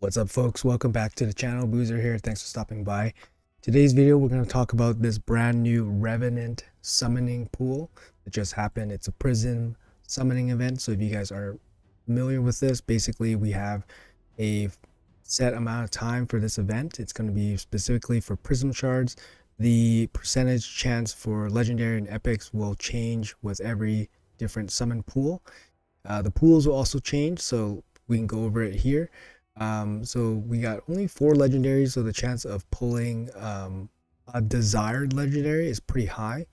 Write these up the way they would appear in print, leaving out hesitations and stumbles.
What's up, folks? Welcome back to the channel. Boozer here. Thanks for stopping by. Today's video, we're going to talk about this brand new Revenant summoning pool that just happened. It's a Prism summoning event. So if you guys are familiar with this, basically we have a set amount of time for this event. It's going to be specifically for Prism shards. The percentage chance for legendary and epics will change with every different summon pool. The pools will also change, so we can go over it here. So we got only 4 legendaries, so the chance of pulling a desired legendary is pretty high.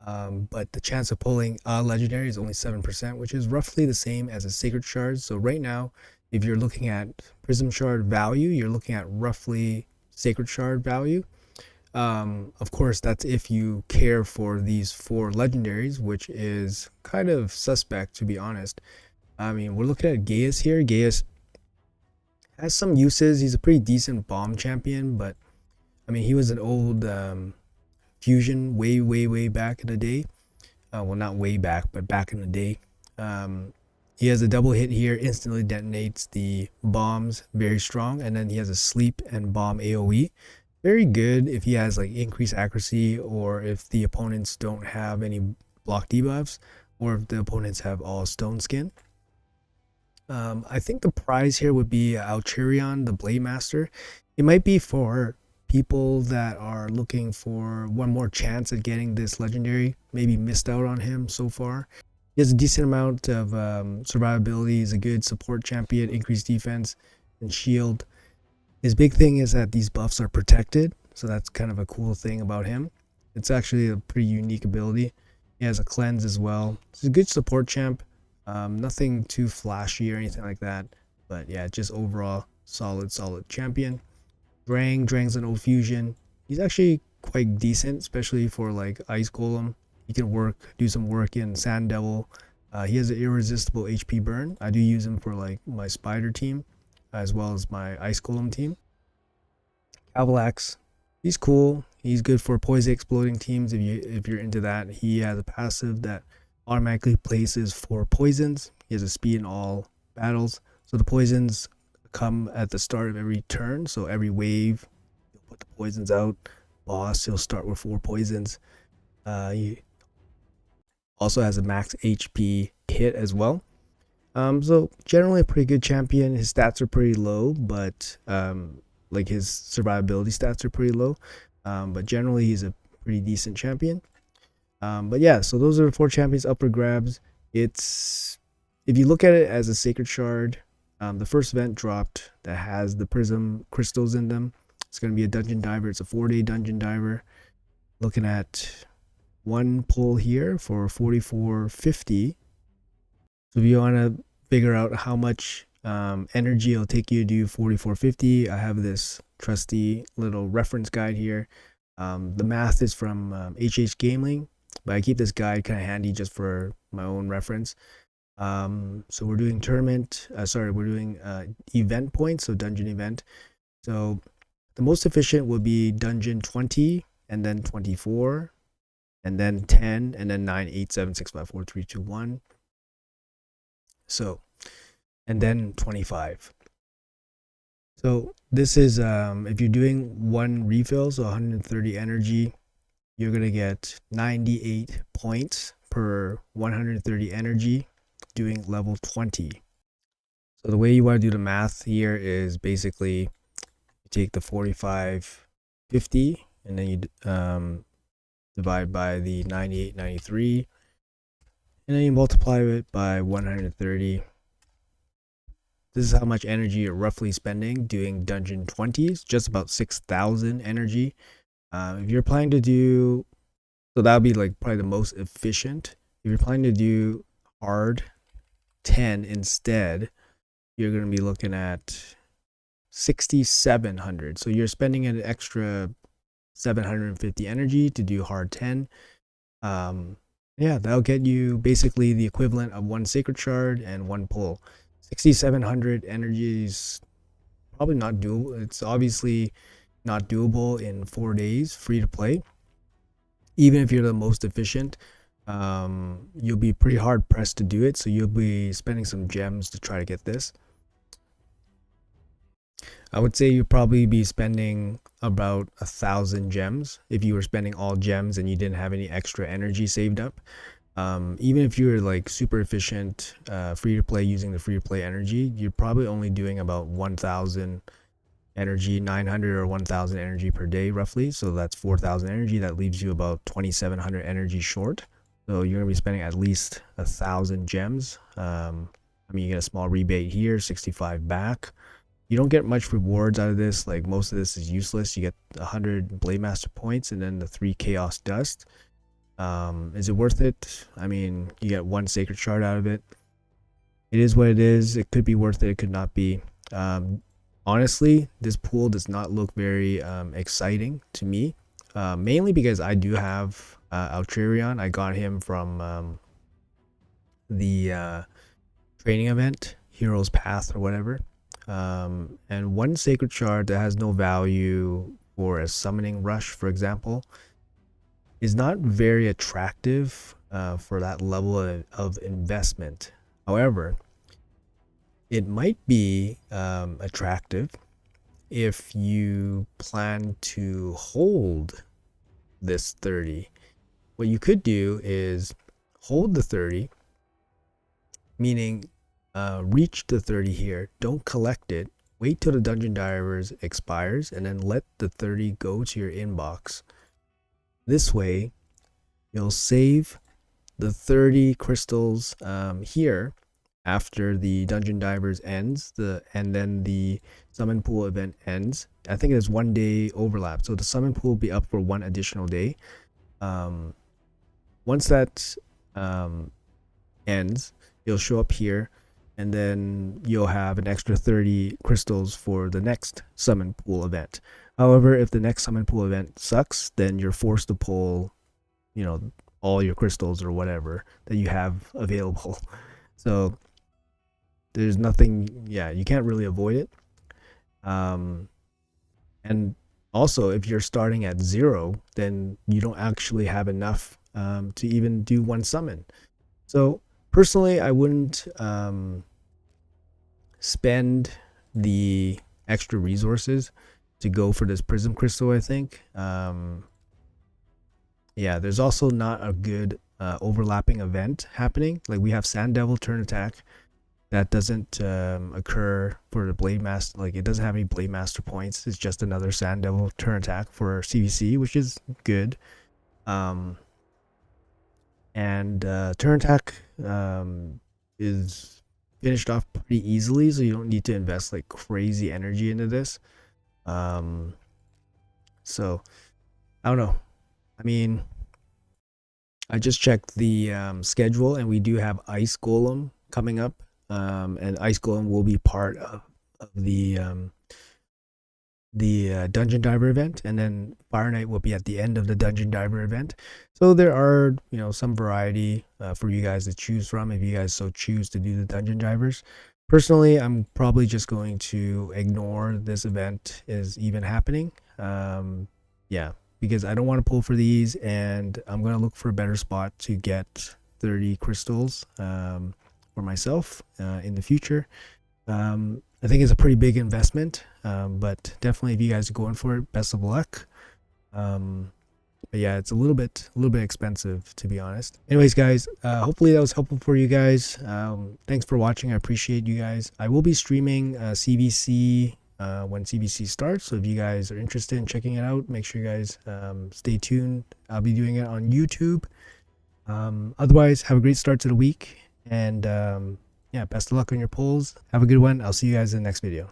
But the chance of pulling a legendary is only 7%, which is roughly the same as a sacred shard. So right now, if you're looking at prism shard value, you're looking at roughly sacred shard value. Of course, that's if you care for these 4 legendaries, which is kind of suspect, to be honest. I mean, we're looking at Gaius here. Gaius has some uses. He's a pretty decent bomb champion, but I mean, he was an old fusion way back in the day. Well, not way back, but back in the day. He has a double hit here, instantly detonates the bombs, very strong, and then he has a sleep and bomb AoE. Very good if he has like increased accuracy, or if the opponents don't have any block debuffs, or if the opponents have all stone skin. I think the prize here would be Alatreon, the Blademaster. It might be for people that are looking for one more chance at getting this legendary, maybe missed out on him so far. He has a decent amount of survivability. He's a good support champion, increased defense and shield. His big thing is that these buffs are protected, so that's kind of a cool thing about him. It's actually a pretty unique ability. He has a cleanse as well. He's a good support champ. Nothing too flashy or anything like that, but yeah, just overall solid champion. Drang's an old fusion. He's actually quite decent, especially for like Ice Golem. He can do some work in Sand Devil. He has an irresistible HP burn. I do use him for like my Spider team, as well as my Ice Golem team. Cavalax, he's cool. He's good for poison exploding teams if you're into that. He has a passive that automatically places 4 poisons. He has a speed in all battles, so the poisons come at the start of every turn. So every wave, he'll put the poisons out. Boss, he'll start with 4 poisons. He also has a max HP hit as well. So generally a pretty good champion. His stats are pretty low, but like his survivability stats are pretty low. But generally he's a pretty decent champion. But yeah, so those are the 4 champions up for grabs. It's, if you look at it as a sacred shard, the first event dropped that has the prism crystals in them. It's going to be a dungeon diver. It's a 4-day dungeon diver. Looking at one pull here for 4450. So if you want to figure out how much energy it'll take you to do 4450, I have this trusty little reference guide here. The math is from HH Gaming, but I keep this guide kind of handy just for my own reference. So we're doing we're doing event points, so dungeon event. So the most efficient will be dungeon 20, and then 24, and then 10, and then 9, 8, 7, 6, 5, 4, 3, 2, 1. So, and then 25. So this is if you're doing 1 refill, so 130 energy, you're gonna get 98 points per 130 energy doing level 20. So the way you want to do the math here is basically you take the 4550 and then you divide by the 9893, and then you multiply it by 130. This is how much energy you're roughly spending doing dungeon 20s, just about 6,000 energy. If you're planning to do, so that would be like probably the most efficient. If you're planning to do hard 10 instead, you're going to be looking at 6,700. So you're spending an extra 750 energy to do hard 10. Yeah, that'll get you basically the equivalent of 1 sacred shard and 1 pull. 6,700 energy is probably not doable. It's obviously not doable in 4 days free to play. Even if you're the most efficient, you'll be pretty hard pressed to do it. So you'll be spending some gems to try to get this. I would say you'd probably be spending about 1,000 gems if you were spending all gems and you didn't have any extra energy saved up. Even if you're like super efficient, free to play using the free to play energy, you're probably only doing about 1,000 energy, 900 or 1,000 energy per day roughly. So that's 4,000 energy. That leaves you about 2,700 energy short. So you're gonna be spending at least 1,000 gems. I mean, you get a small rebate here, 65 back. You don't get much rewards out of this. Like most of this is useless. You get 100 Blademaster points and then the 3 Chaos Dust. Is it worth it? I mean, you get 1 Sacred Shard out of it. It is what it is. It could be worth it. It could not be. Honestly, this pool does not look very exciting to me. Mainly because I do have Alatreon. I got him from the training event, Hero's Path or whatever. And 1 Sacred Shard that has no value for a summoning rush, for example, is not very attractive for that level of investment. However, it might be attractive if you plan to hold this 30. What you could do is hold the 30, meaning reach the 30 here, don't collect it, wait till the Dungeon Divers expires, and then let the 30 go to your inbox. This way, you'll save the 30 crystals here after the Dungeon Divers ends, and then the Summon Pool event ends. I think there's 1 day overlap, so the Summon Pool will be up for 1 additional day. Once that ends, you'll show up here, and then you'll have an extra 30 crystals for the next Summon Pool event. However, if the next Summon Pool event sucks, then you're forced to pull, you know, all your crystals or whatever that you have available. So there's nothing, yeah, you can't really avoid it. And also, if you're starting at 0, then you don't actually have enough to even do 1 summon. So personally, I wouldn't spend the extra resources to go for this Prism Crystal, I think. Yeah, there's also not a good overlapping event happening. Like we have Sand Devil turn attack that doesn't occur for the Blademaster. Like it doesn't have any Blademaster points. It's just another Sand Devil turn attack for CVC, which is good. And turn attack is finished off pretty easily, so you don't need to invest like crazy energy into this. So I don't know. I mean, I just checked the schedule, and we do have Ice Golem coming up, and Ice Golem will be part of the Dungeon Diver event, and then Fire Knight will be at the end of the Dungeon Diver event. So there are, you know, some variety for you guys to choose from if you guys so choose to do the Dungeon Divers. Personally, I'm probably just going to ignore this event is even happening. Yeah, because I don't want to pull for these, and I'm going to look for a better spot to get 30 crystals for myself in the future. I think it's a pretty big investment, but definitely if you guys are going for it, best of luck. But yeah, it's a little bit expensive, to be honest. Anyways, guys, hopefully that was helpful for you guys. Thanks for watching. I appreciate you guys. I will be streaming CVC when CVC starts, so if you guys are interested in checking it out, make sure you guys stay tuned. I'll be doing it on YouTube. Otherwise, have a great start to the week, and yeah, best of luck on your polls. Have a good one. I'll see you guys in the next video.